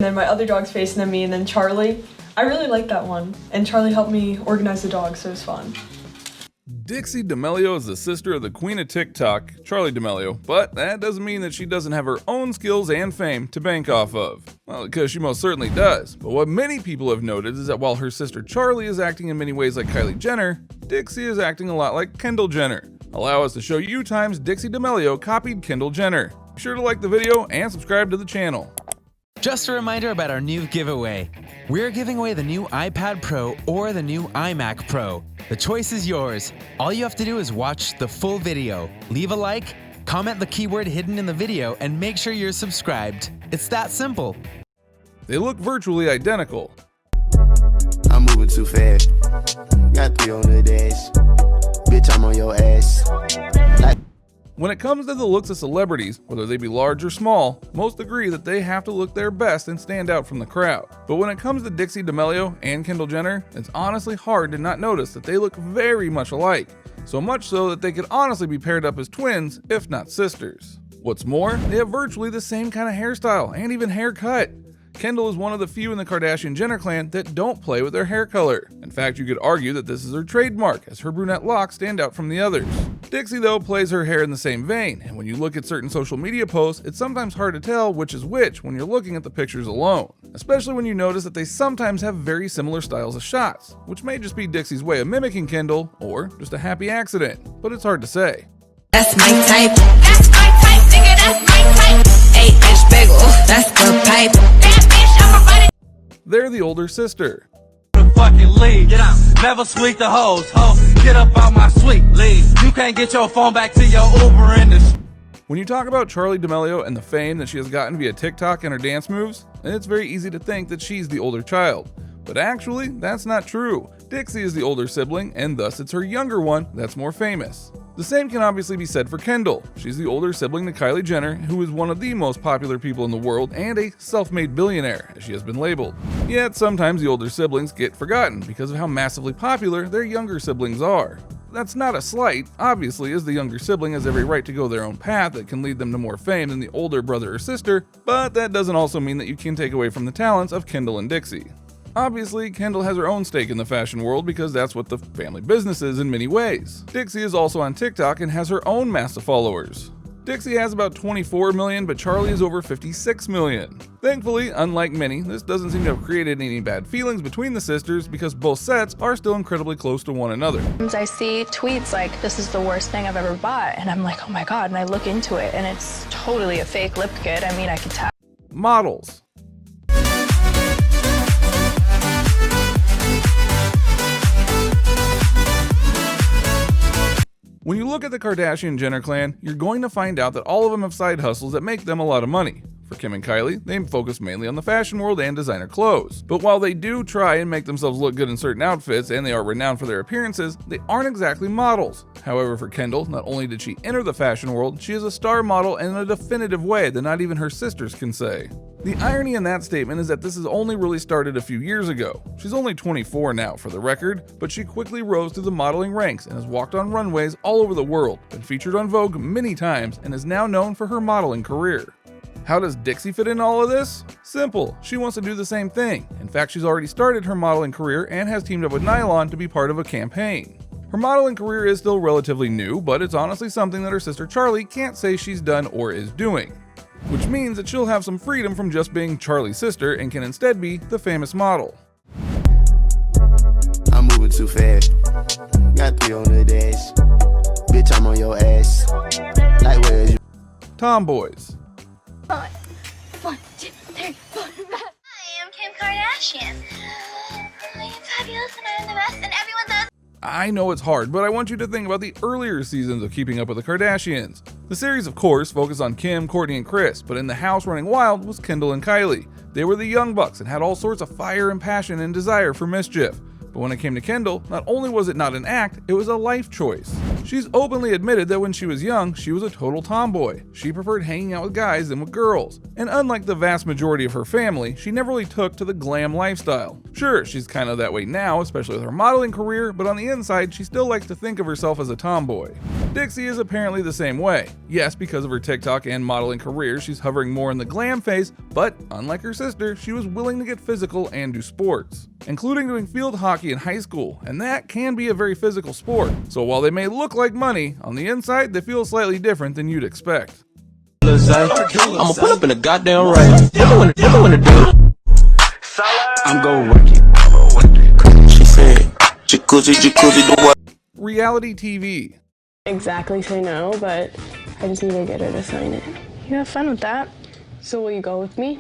then my other dog's facing at me, and then Charlie. I really like that one, and Charlie helped me organize the dog, so it was fun. Dixie D'Amelio is the sister of the queen of TikTok, Charlie D'Amelio, but that doesn't mean that she doesn't have her own skills and fame to bank off of. Well, because she most certainly does, but what many people have noted is that while her sister Charlie is acting in many ways like Kylie Jenner, Dixie is acting a lot like Kendall Jenner. Allow us to show you times Dixie D'Amelio copied Kendall Jenner. Be sure to like the video and subscribe to the channel. Just a reminder about our new giveaway. We're giving away the new iPad Pro or the new iMac Pro. The choice is yours. All you have to do is watch the full video, leave a like, comment the keyword hidden in the video, and make sure you're subscribed. It's that simple. They look virtually identical. I'm moving too fast. Got 3 on the dash. Bitch, I'm on your ass. When it comes to the looks of celebrities, whether they be large or small, most agree that they have to look their best and stand out from the crowd. But when it comes to Dixie D'Amelio and Kendall Jenner, it's honestly hard to not notice that they look very much alike. So much so that they could honestly be paired up as twins, if not sisters. What's more, they have virtually the same kind of hairstyle and even haircut. Kendall is one of the few in the Kardashian-Jenner clan that don't play with their hair color. In fact, you could argue that this is her trademark, as her brunette locks stand out from the others. Dixie, though, plays her hair in the same vein, and when you look at certain social media posts, it's sometimes hard to tell which is which when you're looking at the pictures alone. Especially when you notice that they sometimes have very similar styles of shots, which may just be Dixie's way of mimicking Kendall, or just a happy accident, but it's hard to say. That's my type. That's my type, nigga. That's my type. 8-inch bagel. That's the pipe. That bitch, I'ma run it. They're the older sister. Fucking leave. Get out. Never sweep the hose. Ho, get up out my suite. Leave. You can't get your phone back to your Uber in the. When you talk about Charlie D'Amelio and the fame that she has gotten via TikTok and her dance moves, then it's very easy to think that she's the older child. But actually, that's not true. Dixie is the older sibling, and thus it's her younger one that's more famous. The same can obviously be said for Kendall. She's the older sibling to Kylie Jenner, who is one of the most popular people in the world and a self-made billionaire, as she has been labeled. Yet sometimes the older siblings get forgotten because of how massively popular their younger siblings are. That's not a slight, obviously, as the younger sibling has every right to go their own path that can lead them to more fame than the older brother or sister, but that doesn't also mean that you can take away from the talents of Kendall and Dixie. Obviously, Kendall has her own stake in the fashion world because that's what the family business is in many ways. Dixie is also on TikTok and has her own mass of followers. Dixie has about 24 million, but Charlie is over 56 million. Thankfully, unlike many, this doesn't seem to have created any bad feelings between the sisters because both sets are still incredibly close to one another. I see tweets like, this is the worst thing I've ever bought, and I'm like, oh my god, and I look into it, and it's totally a fake lip kit. I mean, I could tell. Models. When you look at the Kardashian-Jenner clan, you're going to find out that all of them have side hustles that make them a lot of money. For Kim and Kylie, they focus mainly on the fashion world and designer clothes. But while they do try and make themselves look good in certain outfits and they are renowned for their appearances, they aren't exactly models. However, for Kendall, not only did she enter the fashion world, she is a star model in a definitive way that not even her sisters can say. The irony in that statement is that this has only really started a few years ago. She's only 24 now for the record, but she quickly rose through the modeling ranks and has walked on runways all over the world, been featured on Vogue many times, and is now known for her modeling career. How does Dixie fit in all of this? Simple, she wants to do the same thing. In fact, she's already started her modeling career and has teamed up with Nylon to be part of a campaign. Her modeling career is still relatively new, but it's honestly something that her sister Charlie can't say she's done or is doing. Which means that she'll have some freedom from just being Charlie's sister and can instead be the famous model. I'm moving too fast. Got 3 on the dash. Bitch, I'm on your ass. Like where is you? Tomboys. 1, 2, 3, 4, 5. Hi, I'm Kim Kardashian. I'm fabulous and I'm the best and everyone does. I know it's hard, but I want you to think about the earlier seasons of Keeping Up with the Kardashians. The series, of course, focused on Kim, Kourtney, and Kris, but in the house running wild was Kendall and Kylie. They were the young bucks and had all sorts of fire and passion and desire for mischief. But when it came to Kendall, not only was it not an act, it was a life choice. She's openly admitted that when she was young, she was a total tomboy. She preferred hanging out with guys than with girls. And unlike the vast majority of her family, she never really took to the glam lifestyle. Sure, she's kind of that way now, especially with her modeling career, but on the inside, she still likes to think of herself as a tomboy. Dixie is apparently the same way. Yes, because of her TikTok and modeling career, she's hovering more in the glam phase, but unlike her sister, she was willing to get physical and do sports, including doing field hockey in high school, and that can be a very physical sport. So while they may look like money, on the inside they feel slightly different than you'd expect. I'ma pull up in a goddamn race. What you wanna do? I'm gon' work it. She said, jacuzzi, do what? Reality TV. Exactly say no, but I just need to get her to sign it. You have fun with that. So will you go with me?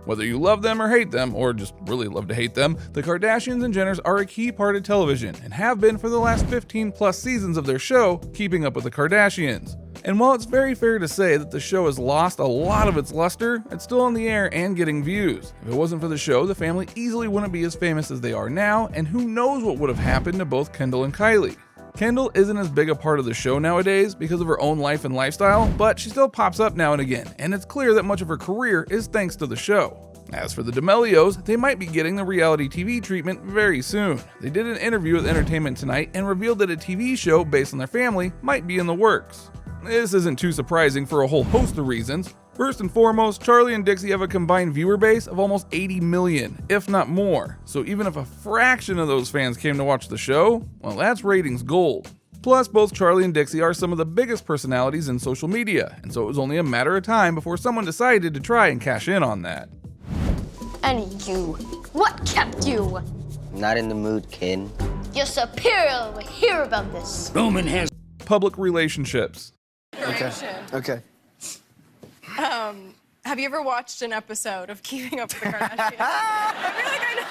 Whether you love them or hate them, or just really love to hate them, the Kardashians and Jenners are a key part of television and have been for the last 15 plus seasons of their show, Keeping Up with the Kardashians. And while it's very fair to say that the show has lost a lot of its luster, it's still on the air and getting views. If it wasn't for the show, the family easily wouldn't be as famous as they are now, and who knows what would have happened to both Kendall and Kylie. Kendall isn't as big a part of the show nowadays because of her own life and lifestyle, but she still pops up now and again, and it's clear that much of her career is thanks to the show. As for the D'Amelios, they might be getting the reality TV treatment very soon. They did an interview with Entertainment Tonight and revealed that a TV show based on their family might be in the works. This isn't too surprising for a whole host of reasons. First and foremost, Charlie and Dixie have a combined viewer base of almost 80 million, if not more. So even if a fraction of those fans came to watch the show, well, that's ratings gold. Plus, both Charlie and Dixie are some of the biggest personalities in social media, and so it was only a matter of time before someone decided to try and cash in on that. And you, what kept you? Not in the mood, kid. Your superior will hear about this. Roman has Public relationships. Okay. Have you ever watched an episode of Keeping Up with the Kardashians? I feel like I know.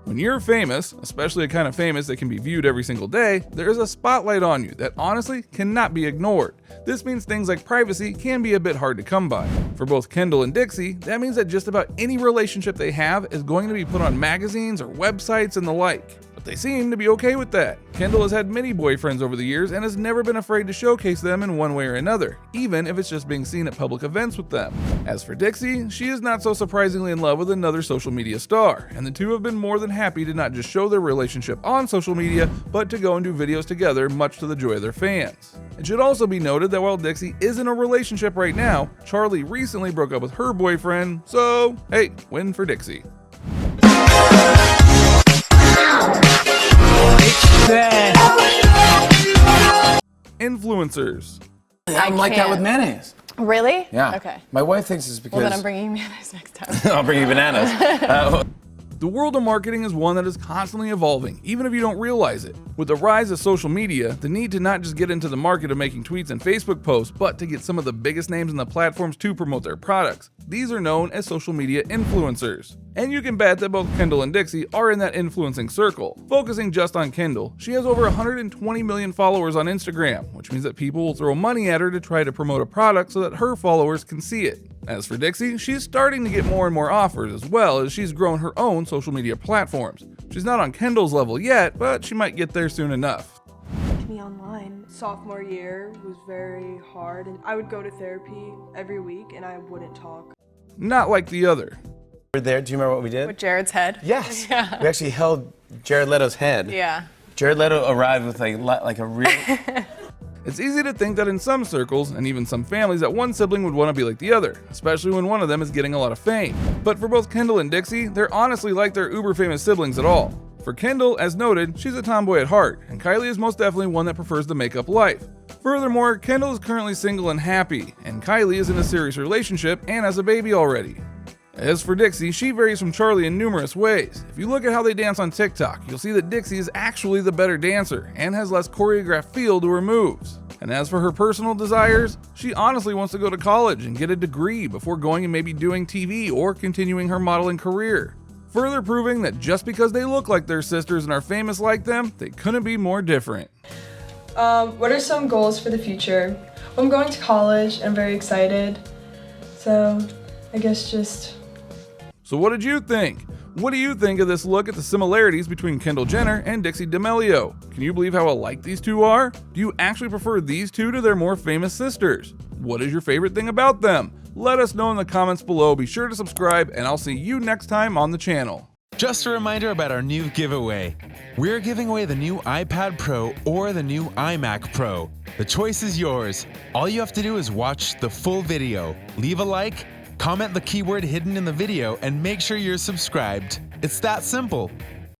When you're famous, especially a kind of famous that can be viewed every single day, there is a spotlight on you that honestly cannot be ignored. This means things like privacy can be a bit hard to come by. For both Kendall and Dixie, that means that just about any relationship they have is going to be put on magazines or websites and the like. But they seem to be okay with that. Kendall has had many boyfriends over the years and has never been afraid to showcase them in one way or another, even if it's just being seen at public events with them. As for Dixie, she is not so surprisingly in love with another social media star, and the two have been more than happy to not just show their relationship on social media, but to go and do videos together, much to the joy of their fans. It should also be noted that while Dixie is in a relationship right now, Charlie recently broke up with her boyfriend, so hey, win for Dixie. Influencers. I'm like that with mayonnaise. Really? Yeah. Okay. My wife thinks it's because... Well, then I'm bringing you mayonnaise next time. I'll bring you bananas. The world of marketing is one that is constantly evolving, even if you don't realize it. With the rise of social media, the need to not just get into the market of making tweets and Facebook posts, but to get some of the biggest names in the platforms to promote their products. These are known as social media influencers. And you can bet that both Kendall and Dixie are in that influencing circle. Focusing just on Kendall, she has over 120 million followers on Instagram, which means that people will throw money at her to try to promote a product so that her followers can see it. As for Dixie, she's starting to get more and more offers as well as she's grown her own social media platforms. She's not on Kendall's level yet, but she might get there soon enough. Me online. Sophomore year was very hard, and I would go to therapy every week and I wouldn't talk. Not like the other. We're there. Do you remember what we did? With Jared's head? Yes. Yeah. We actually held Jared Leto's head. Yeah. Jared Leto arrived with like a real... It's easy to think that in some circles, and even some families, that one sibling would want to be like the other, especially when one of them is getting a lot of fame. But for both Kendall and Dixie, they're honestly like their uber famous siblings at all. For Kendall, as noted, she's a tomboy at heart, and Kylie is most definitely one that prefers the makeup life. Furthermore, Kendall is currently single and happy, and Kylie is in a serious relationship and has a baby already. As for Dixie, she varies from Charlie in numerous ways. If you look at how they dance on TikTok, you'll see that Dixie is actually the better dancer and has less choreographed feel to her moves. And as for her personal desires, she honestly wants to go to college and get a degree before going and maybe doing TV or continuing her modeling career. Further proving that just because they look like their sisters and are famous like them, they couldn't be more different. What are some goals for the future? Well, I'm going to college and I'm very excited. So I guess just... So what did you think? What do you think of this look at the similarities between Kendall Jenner and Dixie D'Amelio? Can you believe how alike these two are? Do you actually prefer these two to their more famous sisters? What is your favorite thing about them? Let us know in the comments below. Be sure to subscribe, and I'll see you next time on the channel. Just a reminder about our new giveaway. We're giving away the new iPad Pro or the new iMac Pro. The choice is yours. All you have to do is watch the full video, leave a like, comment the keyword hidden in the video, and make sure you're subscribed. It's that simple.